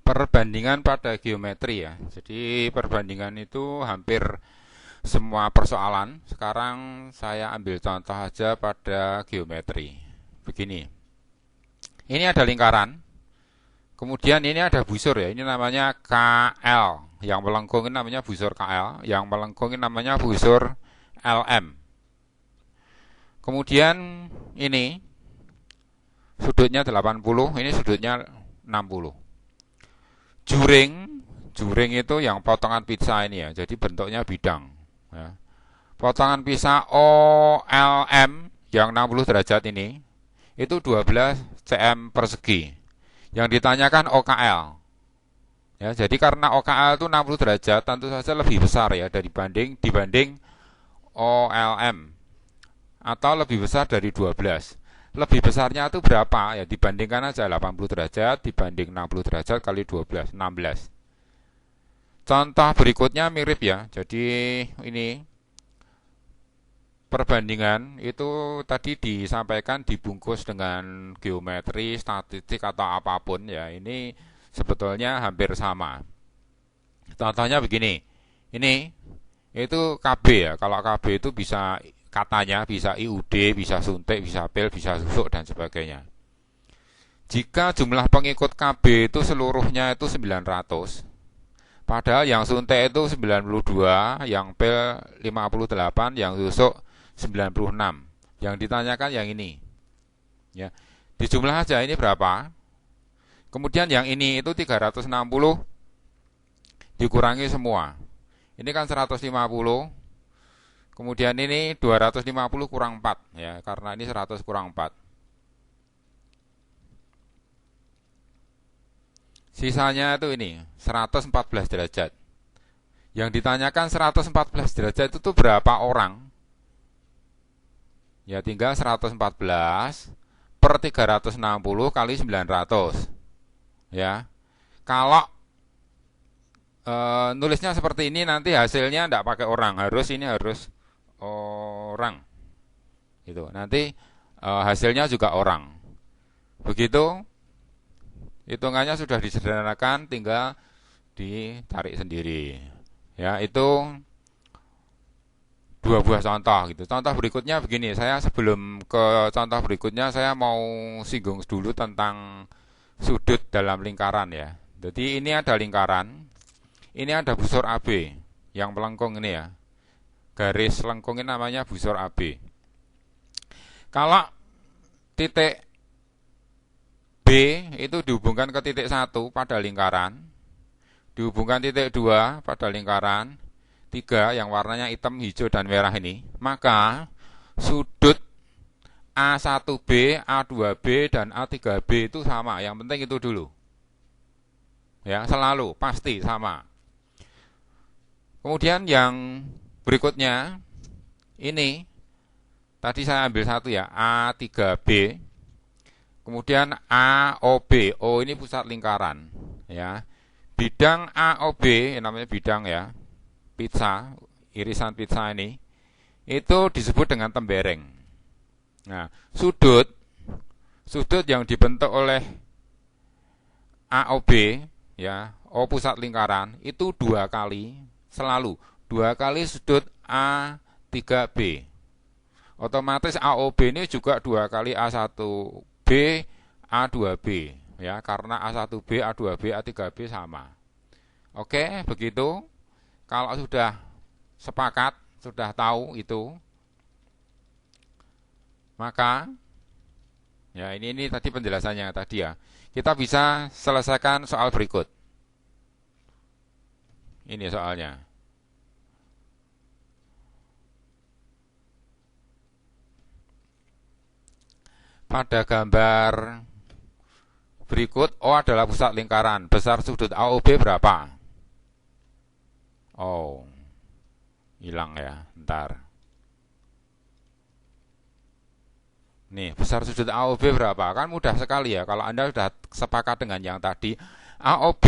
Perbandingan pada geometri ya. Jadi perbandingan itu hampir semua persoalan. Sekarang saya ambil contoh aja pada geometri. Begini. Ini ada lingkaran. Kemudian ini ada busur ya. Ini namanya KL. Yang melengkung ini namanya busur KL. Yang melengkung ini namanya busur LM. Kemudian ini sudutnya 80, ini sudutnya 60. Juring, juring itu yang potongan pizza ini ya. Jadi bentuknya bidang. Ya. Potongan pizza OLM yang 60 derajat ini itu 12 cm persegi. Yang ditanyakan OKL. Ya, jadi karena OKL itu 60 derajat, tentu saja lebih besar ya dibanding OLM atau lebih besar dari 12. Lebih besarnya itu berapa? Ya dibandingkan aja 80 derajat dibanding 60 derajat kali 12, 16. Contoh berikutnya mirip ya. Jadi ini perbandingan itu tadi disampaikan dibungkus dengan geometri, statistik atau apapun ya. Ini sebetulnya hampir sama. Contohnya begini. Ini itu KB ya. Kalau KB itu bisa katanya bisa IUD, bisa suntik, bisa pil, bisa susuk dan sebagainya. Jika jumlah pengikut KB itu seluruhnya itu 900, padahal yang suntik itu 92, yang pil 58, yang susuk 96. Yang ditanyakan yang ini. Ya. Dijumlah aja ini berapa? Kemudian yang ini itu 360 dikurangi semua. Ini kan 150. Kemudian ini 250 kurang 4 ya, karena ini 100 kurang 4. Sisanya itu ini 114 derajat. Yang ditanyakan 114 derajat itu tuh berapa orang? Ya tinggal 114 per 360 kali 900. Ya. Kalau nulisnya seperti ini nanti hasilnya tidak pakai orang, harus orang itu nanti hasilnya juga orang. Begitu hitungannya sudah disederhanakan, tinggal ditarik sendiri ya. Itu dua buah contoh gitu. Contoh berikutnya begini, saya sebelum ke contoh berikutnya saya mau singgung dulu tentang sudut dalam lingkaran ya. Jadi ini ada lingkaran, ini ada busur AB yang melengkung ini ya. Garis lengkung ini namanya busur AB. Kalau titik B itu dihubungkan ke titik 1 pada lingkaran, dihubungkan titik 2 pada lingkaran, 3 yang warnanya hitam, hijau, dan merah ini, maka sudut A1B, A2B, dan A3B itu sama. Yang penting itu dulu. Ya, selalu, pasti sama. Kemudian yang berikutnya, ini tadi saya ambil satu ya, A3B, kemudian AOB. O ini pusat lingkaran, ya. Bidang AOB, namanya bidang ya, pizza, irisan pizza ini, itu disebut dengan tembereng. Nah, sudut yang dibentuk oleh AOB, ya, O pusat lingkaran, itu 2 kali, selalu 2 kali sudut A3B. Otomatis AOB ini juga 2 kali A1B, A2B ya, karena A1B, A2B, A3B sama. Oke, begitu. Kalau sudah sepakat, sudah tahu itu, maka ya ini tadi penjelasannya tadi ya. Kita bisa selesaikan soal berikut. Ini soalnya. Pada gambar berikut, O adalah pusat lingkaran. Besar sudut AOB berapa? Oh, hilang ya, ntar. Nih, besar sudut AOB berapa? Kan mudah sekali ya, kalau Anda sudah sepakat dengan yang tadi. AOB,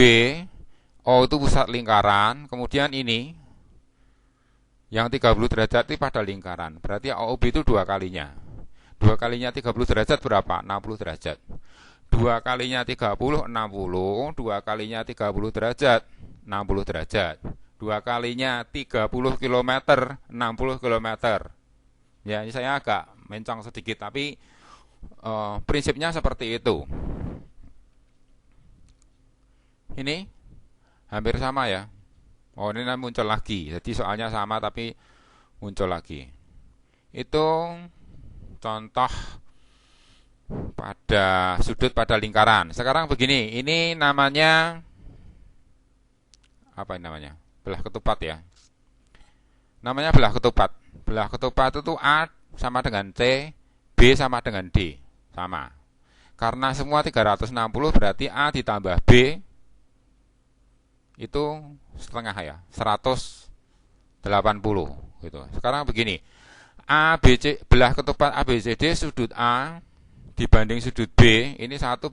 O itu pusat lingkaran, kemudian ini, yang 30 derajat itu pada lingkaran. Berarti AOB itu 2 kalinya. 2 kalinya 30 derajat berapa? 60 derajat. 2 kalinya 30, 60. 2 kalinya 30 derajat, 60 derajat. 2 kalinya 30 km, 60 km. Ya, ini saya agak mencong sedikit, tapi prinsipnya seperti itu. Ini hampir sama ya. Oh, ini muncul lagi. Jadi soalnya sama tapi muncul lagi. Itu contoh pada sudut pada lingkaran. Sekarang begini, ini namanya apa ini namanya? Belah ketupat ya. Namanya belah ketupat. Belah ketupat itu A sama dengan C, B sama dengan D. Sama. Karena semua 360 berarti A ditambah B itu setengah ya, 180 gitu. Sekarang begini. A B C belah ketupat A B C D sudut A dibanding sudut B ini 1:2.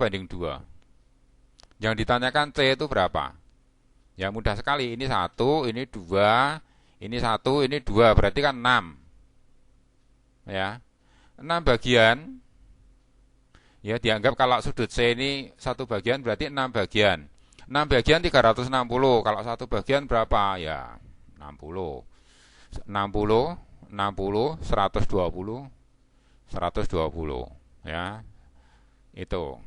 Yang ditanyakan C itu berapa? Ya mudah sekali, ini 1, ini 2, ini 1, ini 2, berarti kan 6. Ya. 6 bagian. Ya dianggap kalau sudut C ini 1 bagian berarti 6 bagian. 6 bagian 360. Kalau 1 bagian berapa? Ya 60. 60, 120, 120. Ya. Itu.